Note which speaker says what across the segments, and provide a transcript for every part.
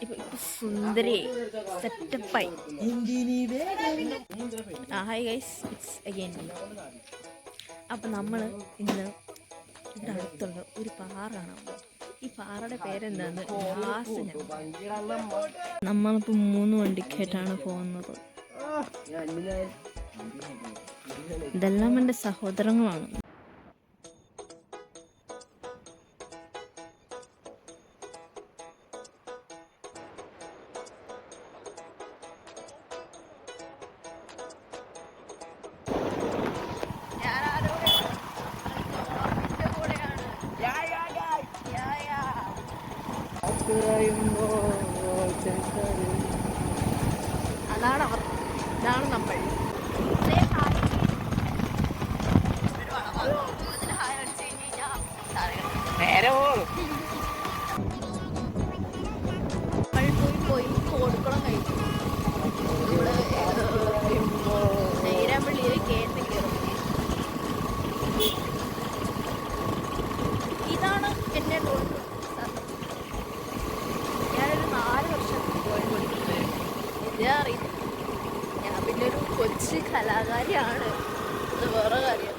Speaker 1: ഇപ്പൊ സുന്ദരി സെറ്റപ്പായി. Hi guys, it's again. അപ്പം നമ്മൾ ഇന്ന് ഇവിടെ അടുത്തുള്ള ഒരു പാറ കാണാൻ പോകും. ഈ പാറയുടെ പേരെന്താന്ന് നമ്മളിപ്പോൾ 3 വണ്ടിക്കായിട്ടാണ് പോകുന്നത്. ഇതെല്ലാം എൻ്റെ സഹോദരങ്ങളാണ്. അതാണ് അവർ, ഇതാണ് നമ്മൾ. നേരെ പോയി കൊടുക്കണം കഴിച്ചു. നേരാമ്പള്ളിയിൽ കയറ്റി കയറും. ഇതാണ് എന്നെ ഞാനൊരു 4 വർഷം പോയി പഠിക്കുന്നത്. ഇതേ അറിയില്ല. ഞാൻ പിന്നെ ഒരു കൊച്ചു കലാകാരിയാണ്. അത് വേറെ കാര്യം.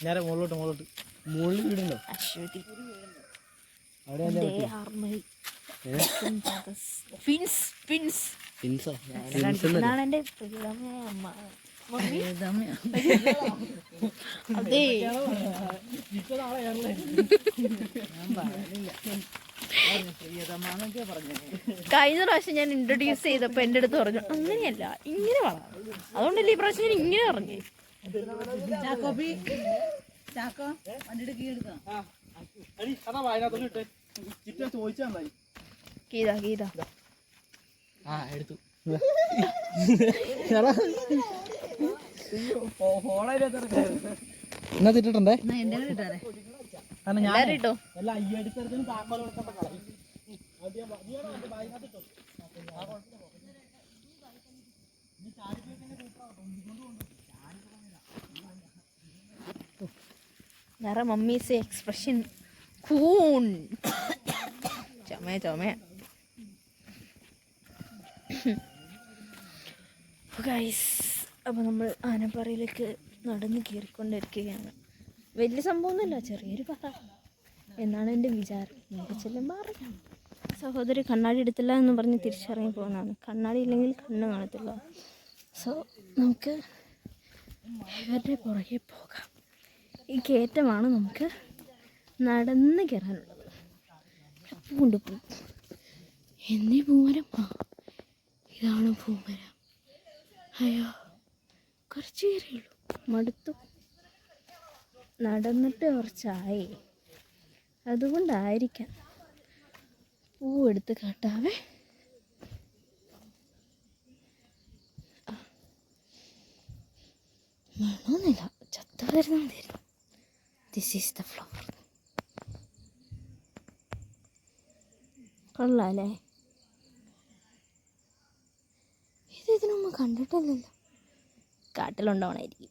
Speaker 2: നേരെ മുകളിലോട്ട് മുകളിൽ വീടുണ്ടോ?
Speaker 1: ഇതാണ് എന്റെ പ്രിയതമയായ അമ്മ. അതെ, കഴിഞ്ഞ പ്രാവശ്യം ഞാൻ ഇൻട്രൊഡ്യൂസ് ചെയ്തപ്പോ എന്റെ അടുത്ത് പറഞ്ഞു അങ്ങനെയല്ല ഇങ്ങനെ വളരാം. അതുകൊണ്ടല്ലേ ഈ പ്രാവശ്യം ഞാൻ ഇങ്ങനെ പറഞ്ഞു. ഗീത
Speaker 2: എടുത്തു. എന്നാ തിട്ടിട്ടുണ്ടേ കാരണം ഞാൻ
Speaker 1: കേട്ടോ.
Speaker 2: എല്ലാ ഈ അടുത്തടുത്തും താക്കോൽ കൊടുക്കേണ്ട കളയും.
Speaker 1: വേറെ മമ്മീസ് എക്സ്പ്രഷൻ കൂൺ ചുമ ഗൈസ്. അപ്പോൾ നമ്മൾ ആനപ്പാറയിലേക്ക് നടന്ന് കയറിക്കൊണ്ടിരിക്കുകയാണ്. വലിയ സംഭവമൊന്നുമില്ല, ചെറിയൊരു പാറ എന്നാണ് എൻ്റെ വിചാരം. നേരെ ചെല്ലുമ്പോൾ അറിയാം. സഹോദരി കണ്ണാടി എടുത്തില്ല എന്ന് പറഞ്ഞ് തിരിച്ചറിഞ്ഞ് പോകുന്നതാണ്. കണ്ണാടി ഇല്ലെങ്കിൽ കണ്ണ് കാണത്തില്ല. സോ നമുക്ക് ഇവരുടെ പുറകെ പോകാം. ഈ കയറ്റമാണ് നമുക്ക് നടന്ന് കയറാനുള്ളത്. കൊണ്ടുപോകും എന്നീ പൂമരം. ഇതാണ് പൂമരം. അയ്യോ, കുറച്ച് കയറിയുള്ളൂ, മടുത്തു. നടന്നിട്ട് കുറച്ചായി, അതുകൊണ്ടായിരിക്കാം. പൂവെടുത്ത് കാട്ടാവേ. മണമൊന്നുമില്ല, ചത്ത വരുന്ന മതിയായിരുന്നു. This is the flower. കൊള്ളാല്ലേ? ഇതിനു മുമ്പ് കണ്ടിട്ടില്ലല്ലോ. കാട്ടിലുണ്ടാവണായിരിക്കും.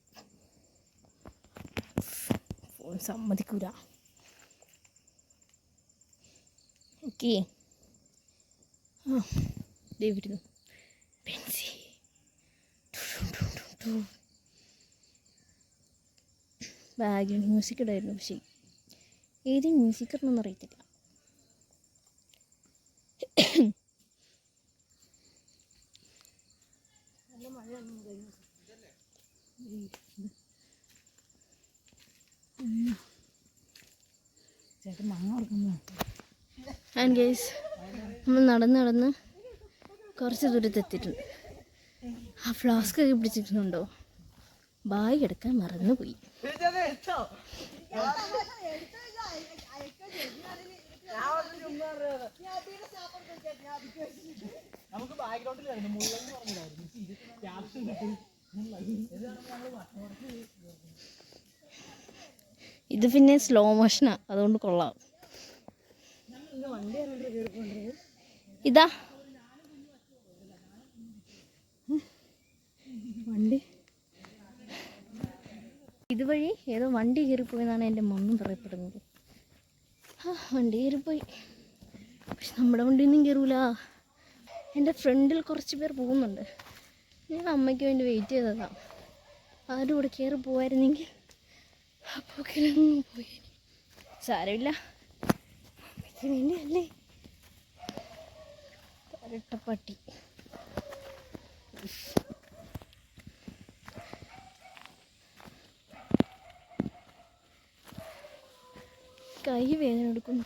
Speaker 1: ഫോൺ സമ്മതിക്കൂല. ഓക്കെ, വരുന്നു പെൻസി. ബാഗിൽ മ്യൂസിക് ഇടായിരുന്നു, പക്ഷേ ഏത് മ്യൂസിക് ഇടണമെന്ന് അറിയത്തില്ല. നല്ല മഴയാണ്. ചേട്ടൻ മാങ്ങ ഓർക്കുന്നു. ആൻഡ് ഗൈസ്, നമ്മൾ നടന്ന് കുറച്ച് ദൂരത്തെത്തിയിട്ടുണ്ട്. ആ ഫ്ലാസ്ക് ഒക്കെ പിടിച്ചിട്ടുണ്ടോ? ബാഗ് എടുക്കാൻ മറന്നുപോയി. ഇത് പിന്നെ സ്ലോ മോഷനാ, അതുകൊണ്ട് കൊള്ളാം. ഇതാ വണ്ടി, ഇതുവഴി ഏതോ വണ്ടി കയറിപ്പോയെന്നാണ് എൻ്റെ മമ്മി പറയപ്പെടുന്നത്. വണ്ടി കയറിപ്പോയി, പക്ഷെ നമ്മുടെ വണ്ടിയൊന്നും കയറൂല. എൻ്റെ ഫ്രണ്ടിൽ കുറച്ച് പേർ പോകുന്നുണ്ട്. ഞാൻ അമ്മയ്ക്ക് വേണ്ടി വെയിറ്റ് ചെയ്തതാണ്. ആരും കൂടെ കയറി പോവായിരുന്നെങ്കിൽ അപ്പോൾ പോയി. സാരമില്ല, അമ്മയ്ക്ക് വേണ്ടിയല്ലേ. പട്ടി കൈ വേദന എടുക്കുന്നു.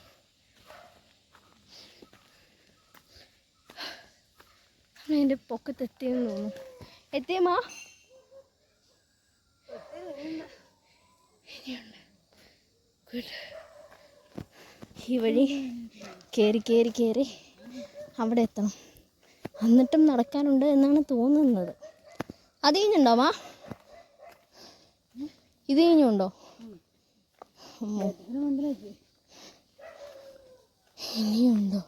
Speaker 1: എൻ്റെ പൊക്കത്തെത്തിയെന്ന് തോന്നുന്നു. എത്തിയമ്മാ? ഈ വഴി കയറി കയറി കയറി അവിടെ എത്തണം. എന്നിട്ടും നടക്കാനുണ്ട് എന്നാണ് തോന്നുന്നത്. അത് കഴിഞ്ഞുണ്ടോ അമ്മ? ഇത് കഴിഞ്ഞുണ്ടോ? ഇനിയുണ്ടോ?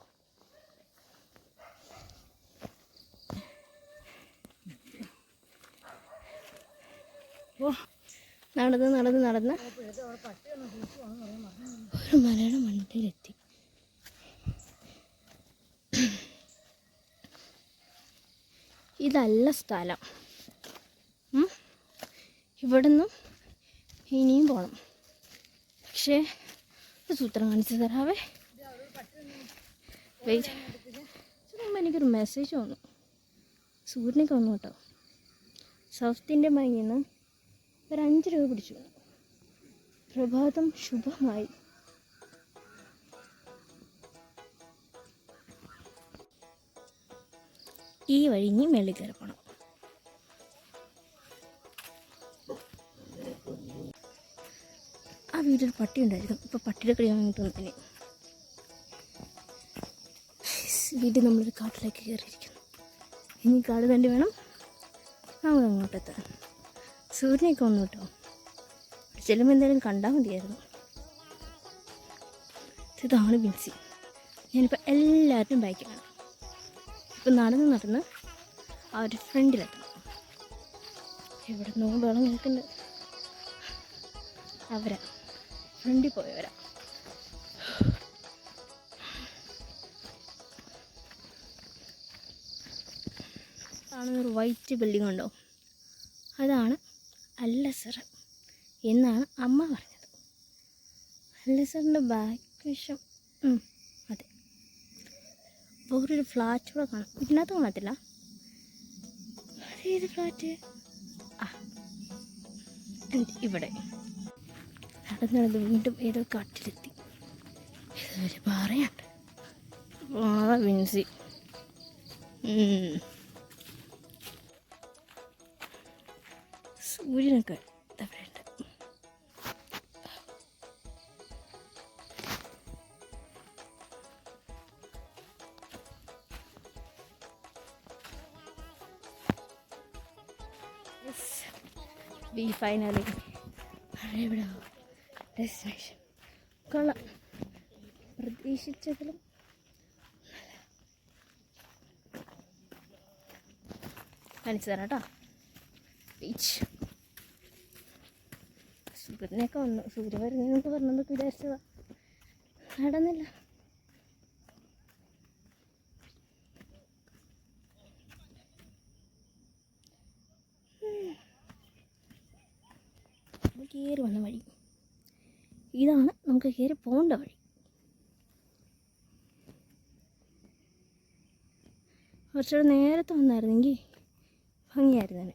Speaker 1: നടന്ന് നടന്ന് നടന്ന് ഒരു മലയുടെ മണ്ടയിലെത്തി. ഇതല്ല സ്ഥലം. ഇവിടുന്ന് ഇനിയും പോകണം. പക്ഷേ സൂത്രം കാണിച്ചു തരാവേ. വെയിറ്റ്, മുമ്പ് എനിക്കൊരു മെസ്സേജ് വന്നു. സൂര്യനൊക്കെ വന്നു കേട്ടോ. സൗത്ത് ഇന്ത്യൻ ബാങ്കിൽ നിന്ന് ഒരു 5 രൂപ പിടിച്ചു. പ്രഭാതം ശുഭമായി. ഈ വഴിഞ്ഞ് മേളിൽ കയറി പോകണം. ആ വീട്ടിൽ പട്ടി ഉണ്ടായിരുന്നു. ഇപ്പോൾ പട്ടിയുടെ കളിയാൻ കിട്ടുന്നതിന് വീട്ടിൽ നമ്മളൊരു കാട്ടിലേക്ക് കയറിയിരിക്കുന്നു. ഇനി കാട് കണ്ടി വേണം നമുക്ക് അങ്ങോട്ടെത്താൻ. സൂര്യനൊക്കെ വന്നു കേട്ടോ. ചെല്ലുമ്പോൾ എന്തായാലും കണ്ടാൽ മതിയായിരുന്നു. ഇതാണ് ബിൻസി. ഞാനിപ്പോൾ എല്ലാവരും ബൈക്കിലാണ്. ഇപ്പം നടന്ന് നടന്ന് ആ ഒരു ഫ്രണ്ടിലെത്തണം. എവിടെ നിന്നോ വെള്ളം കേൾക്കുന്നുണ്ട്. അവരാ ഫ്രണ്ടിൽ പോയവരാ. കാണുന്നൊരു വൈറ്റ് ബിൽഡിംഗ് ഉണ്ടോ? അതാണ് അല്ലസർ എന്നാണ് അമ്മ പറഞ്ഞത്. അല്ലസറിൻ്റെ ബാക്ക് വശം അതെ. വേറൊരു ഫ്ലാറ്റ് കൂടെ കാണാം. ഇതിനകത്ത് കാണത്തില്ല. അതേത് ഫ്ലാറ്റ്? ഇവിടെ നടന്നത് വീണ്ടും ഏതോ കാട്ടിലെത്തി. ഇതുവരെ പറയാണ്ട് വിൻസി. സൂര്യനൊക്കെ അവിടെ ഉണ്ട്. ഫൈനലി ഇവിടെ ഡെസ്റ്റിനേഷൻ. കൊള്ളാം, പ്രതീക്ഷിച്ചതിലും കാണിച്ചു തരാം കേട്ടോ. ബീച്ച്. സൂര്യനൊക്കെ വന്നു. സൂര്യൻ വരുന്നതിനൊക്കെ പറഞ്ഞതൊക്കെ വിചാരിച്ചതാ, നടന്നില്ല. കയറി വന്ന വഴി ഇതാണ്. നമുക്ക് കയറി പോകേണ്ട വഴി. കുറച്ചുകൂടെ നേരത്തെ വന്നായിരുന്നെങ്കിൽ ഭംഗിയായിരുന്നു.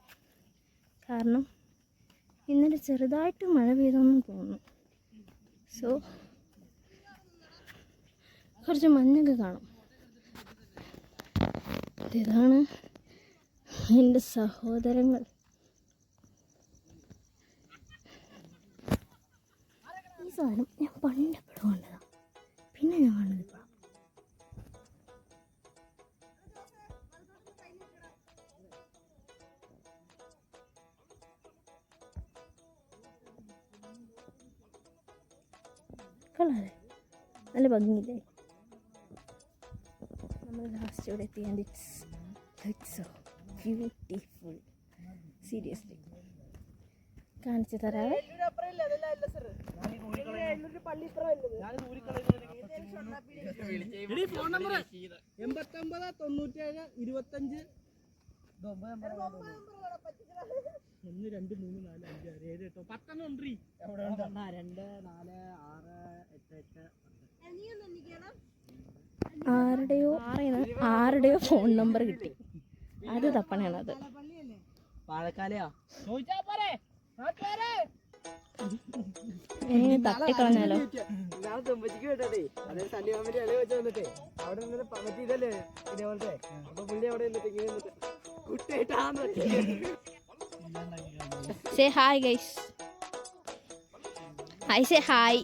Speaker 1: കാരണം ഇന്നലെ ചെറുതായിട്ട് മഴ പെയ്തെന്ന് തോന്നുന്നു. സോ കുറച്ച് മഞ്ഞൊക്കെ കാണും. ഇതാണ് എൻ്റെ സഹോദരങ്ങൾ. ഈ സാധനം ഞാൻ പണ്ടെപ്പോഴും കണ്ടതാണ്, പിന്നെ ഞാൻ കണ്ടത് ഇപ്പോഴാണ്. കളറേ നല്ല ഭംഗിയില്ലേ? നമ്മൾ ലാസ്റ്റ് ഇവിടെ എത്തി. And it's so beautiful. Seriously കാണിച്ചു തരാവേ.
Speaker 2: ഫോൺ നമ്പർ 89 97 25 1 2 3 4 5 6 7 8 10 ഉണ്ട്. എവിടെ 2 4 6 8 8
Speaker 1: ആരുടെയോ ഫോൺ നമ്പർ കിട്ടി. അത് തപ്പണയാണത്.
Speaker 2: പാലക്കാലയാ
Speaker 1: തട്ടിക്കളഞ്ഞാലോ? Say hi guys. Hi, say hi.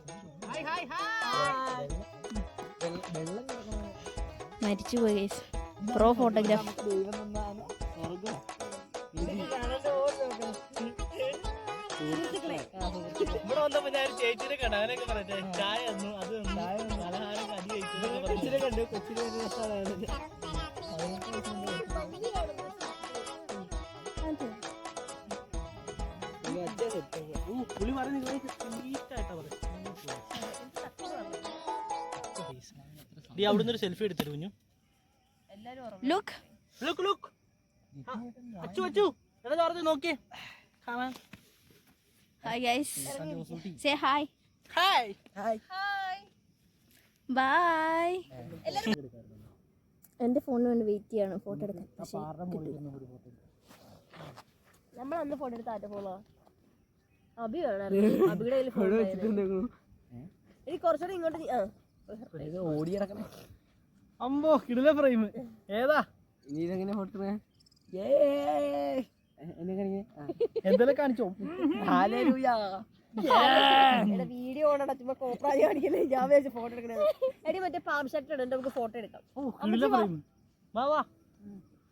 Speaker 1: മരിച്ചു പോയി ഗൈസ്. Pro photograph.
Speaker 2: ഇവിടെ വന്നപ്പോ ഞാൻ ചേച്ചിനെ കണ്ട, അങ്ങനെയൊക്കെ പറയട്ടെ, ചായ ഒന്നും അത് പലഹാരം അടി കഴിച്ചു കൊച്ചിനെ കണ്ടു. കൊച്ചിനെ പുളി പറഞ്ഞു അവിടുന്ന് ഒരു സെൽഫി എടുത്തിട്ട് കുഞ്ഞു.
Speaker 1: Look
Speaker 2: look look Achu Achu എടാ ചോർത്ത് നോക്കിയേ കാണാൻ.
Speaker 1: Hi guys. Say hi.
Speaker 2: Hi.
Speaker 1: Hi. Bye. എൻ്റെ ഫോണിന് വേണ്ടി വെയിറ്റ് ചെയ്യാണ് ഫോട്ടോ എടുക്കാൻ. നമ്മൾ അന്ന് ഫോട്ടോ എടുത്ത ആറ്റ ഫോളോ അബി അബിയുടെ കയ്യിൽ ഫോൺ എനിക്ക് കുറച്ചുകൂടെ ഇങ്ങോട്ട്
Speaker 2: ഓടി കിടക്കണേ. അമ്പോ കിടില ഫ്രെയിം. ഏതാ നീ ഇതെങ്ങനെ ഫോട്ടോ എന്തെല്ലാം കാണിച്ചോ?
Speaker 1: വീഡിയോ ഓണടാ, ചുമ്മാ കോപ്രാജി കാണിക്കല്ലേ. ഞാൻ വെച്ച് ഫോട്ടോ എടുക്കണത്. എടി മറ്റേ പാം ഷർട്ട് ഇടണ്ട, നമുക്ക് ഫോട്ടോ എടുക്കാം.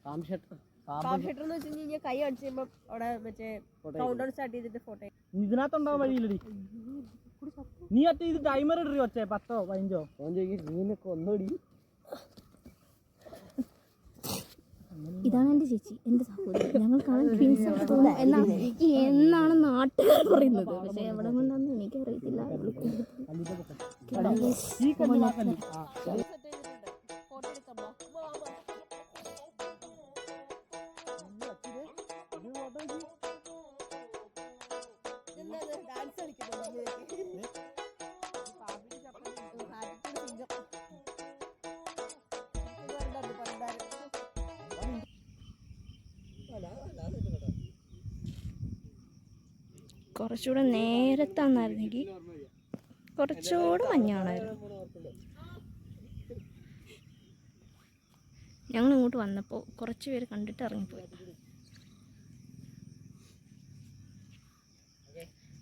Speaker 1: പാം ഷർട്ട് എന്ന് വെച്ച് കഴിഞ്ഞാൽ കൈ കാണിച്ച് കഴിയുമ്പോ അവിടെ മറ്റേ കൗണ്ട് ഡൗൺ സ്റ്റാർട്ട് ചെയ്തിട്ട് ഫോട്ടോ
Speaker 2: ഇതിനകത്തുണ്ടാവാൻ വഴിയില്ലടി. നീ ഒറ്റ ഇത് ടൈമർ ഇടറി ഒച്ചേ 10 15 നീനൊക്കെ ഒന്നോടി.
Speaker 1: ഇതാണ് എൻ്റെ ചേച്ചി, എൻ്റെ സഹോദരി. ഞങ്ങൾ കാണാൻ ട്വിൻസ് എന്നാണ് നാട്ടുകാർ പറയുന്നത്. പക്ഷെ എവിടെ കൊണ്ടാന്ന് എനിക്കറിയത്തില്ല. കുറച്ചുകൂടെ നേരത്താന്നായിരുന്നെങ്കിൽ കുറച്ചുകൂടെ മഞ്ഞാണായിരുന്നു. ഞങ്ങൾ ഇങ്ങോട്ട് വന്നപ്പോൾ കുറച്ച് പേര് കണ്ടിട്ട് ഇറങ്ങിപ്പോയി.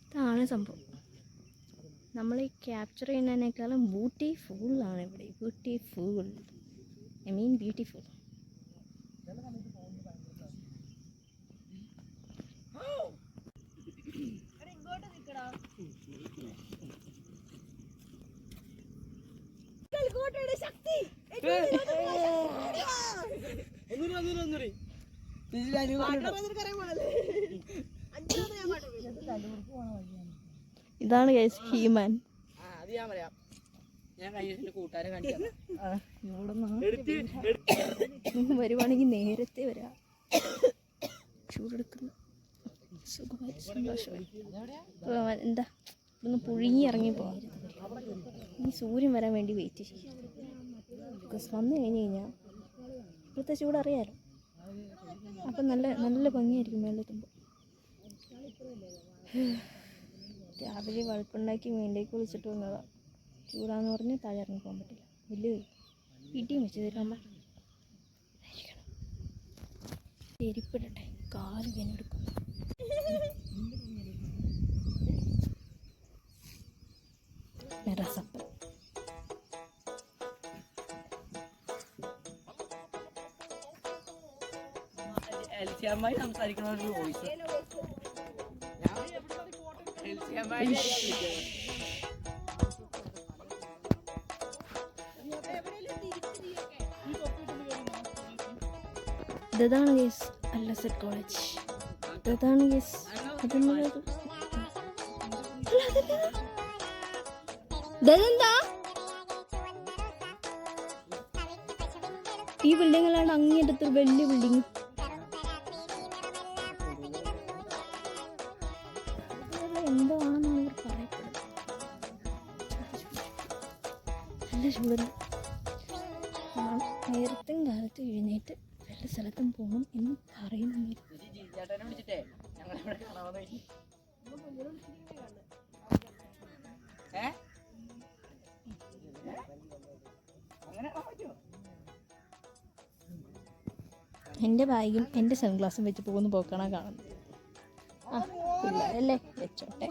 Speaker 1: ഇതാണ് സംഭവം. നമ്മൾ ഈ ക്യാപ്ചർ ചെയ്യുന്നതിനേക്കാളും ബ്യൂട്ടിഫുള്ളാണ് ഇവിടെ. Beautiful, I mean beautiful. ഇതാണ് ഗൈസ് ഹീമാൻ. വരുവാണെങ്കിൽ നേരത്തെ വരാം. ചൂടെടുക്കുന്ന സുഖമായി സന്തോഷമായി. എന്താ ഒന്ന് പുഴുങ്ങി ഇറങ്ങിപ്പോ. ഈ സൂര്യൻ വരാൻ വേണ്ടി വെയിറ്റ് ചെയ്യും. ബിക്കോസ് വന്നു കഴിഞ്ഞ് കഴിഞ്ഞാൽ ഇപ്പോഴത്തെ ചൂട് അറിയാലോ. അപ്പം നല്ല നല്ല ഭംഗിയായിരിക്കും മേലെത്തുമ്പോൾ. രാവിലെ വഴുപ്പുണ്ടാക്കി മേലേക്ക് വിളിച്ചിട്ട് വന്നതാണ്. ചൂടാന്ന് പറഞ്ഞ് താഴെ ഇറങ്ങി പോകാൻ പറ്റില്ല. വലിയ വീട്ടിയും വെച്ച് തരാൻ ചെരിപ്പിടട്ടെ, കാല് വേനെടുക്കും. രസം.
Speaker 2: സംസാരിക്കണ ഒരു വോയിസ്
Speaker 1: ഇതാണ് ഗേസ് അല്ലസെറ്റ് കോളേജ്. ഇതാണ് ഗേസ് ഇതെന്താ ഈ ബിൽഡിംഗ് അല്ലാണ്ട് അങ്ങേറ്റത്ത് വലിയ ബിൽഡിംഗ്. എന്താണെന്നാണ് ഇവർ പറയപ്പെടുന്നത്. നല്ല ചൂടുണ്ട്. നേരത്തെ കാലത്ത് എഴുന്നേറ്റ് വല്ല സ്ഥലത്തും പോകണം എന്ന് പറയുന്നു. എൻ്റെ ബാഗും എൻ്റെ സൺഗ്ലാസും വെച്ച് പോകുന്ന പോക്കാണ് കാണുന്നത്. ആ പിള്ളേരല്ലേ, വെച്ചോട്ടെ.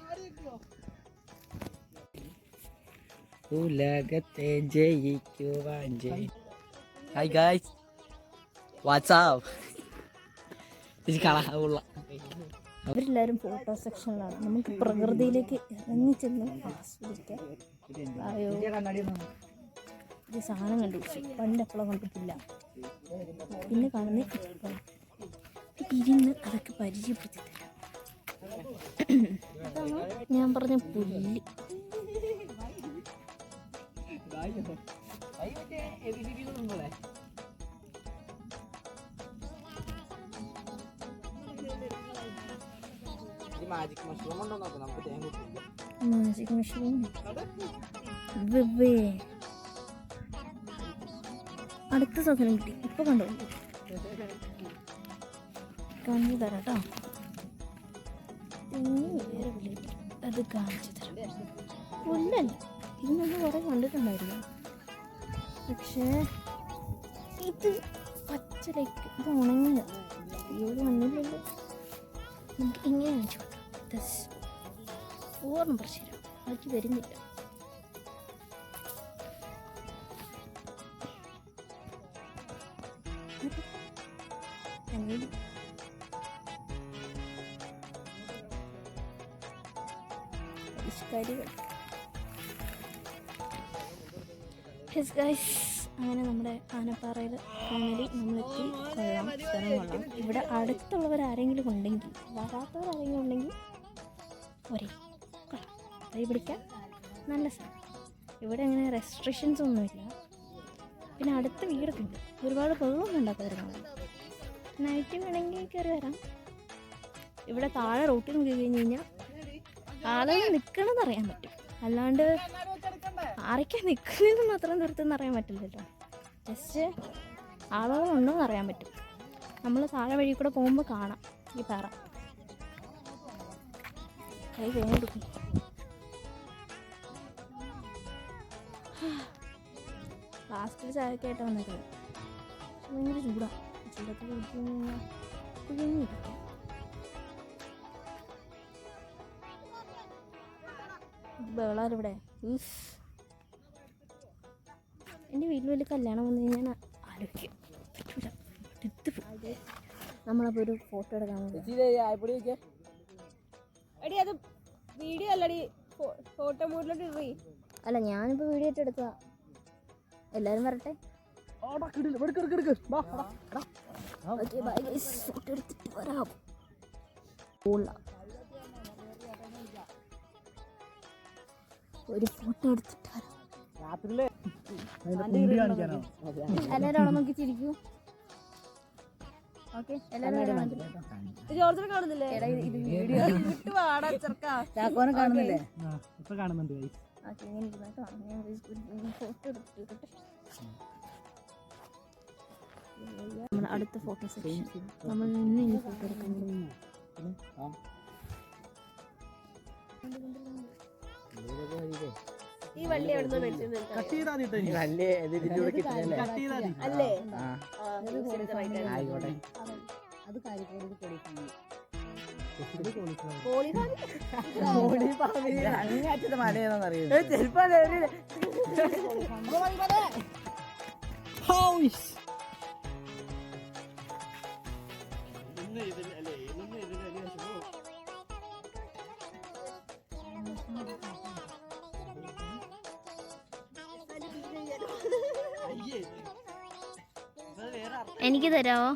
Speaker 2: ഉലകത്തെ ജയിക്കുവാൻ ഹായ് ഗായ്സ് വാട്സാപ്പ്.
Speaker 1: അവരെല്ലാവരും ഫോട്ടോ സെക്ഷനിലാണ്. നമുക്ക് പ്രകൃതിയിലേക്ക് ഇറങ്ങിച്ചെന്ന് ആസ്വദിക്കാം. അയ്യോ, ഇത് സാധനം കണ്ടുപിടിച്ചു. പണ്ട് എപ്പോഴും കണ്ടിട്ടില്ല, പിന്നെ കാണുന്ന ഇരുന്ന് അതൊക്കെ പരിചയപ്പെടുത്തി തരാം. ഞാൻ പറഞ്ഞ പുല്ല്.
Speaker 2: മാജിക് മഷ്റൂം ഉണ്ടോ നോക്കാം, നമുക്ക് തേങ്ങ കിട്ടില്ല.
Speaker 1: മാജിക് മഷ്റൂം അടുത്ത സാധനം കിട്ടി. ഇപ്പൊ കണ്ടോ, കാണിച്ചു തരാം കേട്ടോ. അത് കാണിച്ചു തരാം. പുല്ലല്ല, ഇത് നമ്മൾ കുറെ കണ്ടിട്ടുണ്ടായിരുന്നു. പക്ഷേ ഇത് പച്ചലേക്ക് ഇത് ഉണങ്ങിയ ഇത് വന്നില്ലല്ലോ. നമുക്ക് ഇങ്ങനെ കാണിച്ചു കൊടുക്കാം. ഓർമ്മ കുറച്ച് തരാം, അത് വരുന്നില്ല. അങ്ങനെ നമ്മുടെ ആനപ്പാറയിൽ ഫാമിലി നമ്മളെത്തി. കൊള്ളാം, സ്ഥലം കൊള്ളാം. ഇവിടെ അടുത്തുള്ളവരാരെങ്കിലും ഉണ്ടെങ്കിൽ, വരാത്തവരാരെങ്കിലും ഉണ്ടെങ്കിൽ ഒരേ കൊള്ളാം, കൈ പിടിക്കാൻ നല്ല സ്ഥലം. ഇവിടെ അങ്ങനെ റെസ്ട്രിക്ഷൻസ് ഒന്നുമില്ല. പിന്നെ അടുത്ത വീടൊക്കെ ഉണ്ട്. ഒരുപാട് വെള്ളമൊന്നും ഉണ്ടാക്കാതിരുന്നത്. നൈറ്റ് വേണമെങ്കിൽ കയറി വരാം. ഇവിടെ താഴെ റോട്ടിൽ നോക്കി കഴിഞ്ഞ് കഴിഞ്ഞാൽ ആളുകൾ നിൽക്കണമെന്ന് അറിയാൻ പറ്റും. അല്ലാണ്ട് ആരൊക്കെയാണ് നിൽക്കുന്നതെന്ന് മാത്രം ദൂരത്തെന്ന് അറിയാൻ പറ്റില്ലല്ലോ. ജസ്റ്റ് ആളുകളുണ്ടോയെന്ന് അറിയാൻ പറ്റും. നമ്മൾ താഴെ വഴി കൂടെ പോകുമ്പോൾ കാണാം ഈ പാറ. കൈ വേണ്ടിക്കും. ലാസ്റ്റിൽ ചായയൊക്കെ ആയിട്ട് വന്നേക്കുന്നത്. ഭയങ്കര ചൂടാണ്. ചൂടൊക്കെ കുടിച്ചു കഴിഞ്ഞാൽ കുഴിഞ്ഞിരിക്കും. ബേളാരിവിടെ. എൻ്റെ വീട്ടിൽ വലിയ കല്യാണം വന്നു കഴിഞ്ഞാൽ ആലോചിക്കും പറ്റൂല, എടുത്ത് നമ്മളപ്പോൾ ഒരു ഫോട്ടോ എടുക്കാൻ വേണ്ടി.
Speaker 3: എടി അത് വീഡിയോ അല്ലടി, ഫോട്ടോ മോഡിലോട്ട് ഇറി.
Speaker 1: അല്ല, ഞാനിപ്പോൾ വീഡിയോ ആയിട്ട് എടുത്തതാ. എല്ലാവരും വരട്ടെ. ഫോട്ടോ എടുത്തിട്ട് വരാം. ഒരു ഫോട്ടോ എടുത്തിട്ട് വരാം. എല്ലാവരും അവിടെ നോക്കി ചിരിക്കൂ. ഓക്കെ, എല്ലാവരും
Speaker 3: ജോർജിനെ കാണുന്നില്ലേ? ഇത് വീഡിയോ
Speaker 2: ചാക്കോനെ കാണുന്നില്ലേ? ഇപ്പൊ കാണുന്നുണ്ട്.
Speaker 1: ഫോട്ടോ എടുത്തിട്ട് നമ്മുടെ അടുത്ത ഫോട്ടോ സെക്ഷൻ. നമ്മൾ നിന്ന് ഇനി ഫോട്ടോ എടുക്കുന്നത്.
Speaker 3: ഈ വള്ളി എവിടെ നിന്ന്
Speaker 2: അല്ലേ? അത് കാരിക്കോട് കൊടിക്കുന്നു
Speaker 4: അങ്ങേറ്റത്തെ മലയാണെന്നറിയാം.
Speaker 1: എനിക്ക് തരാമോ?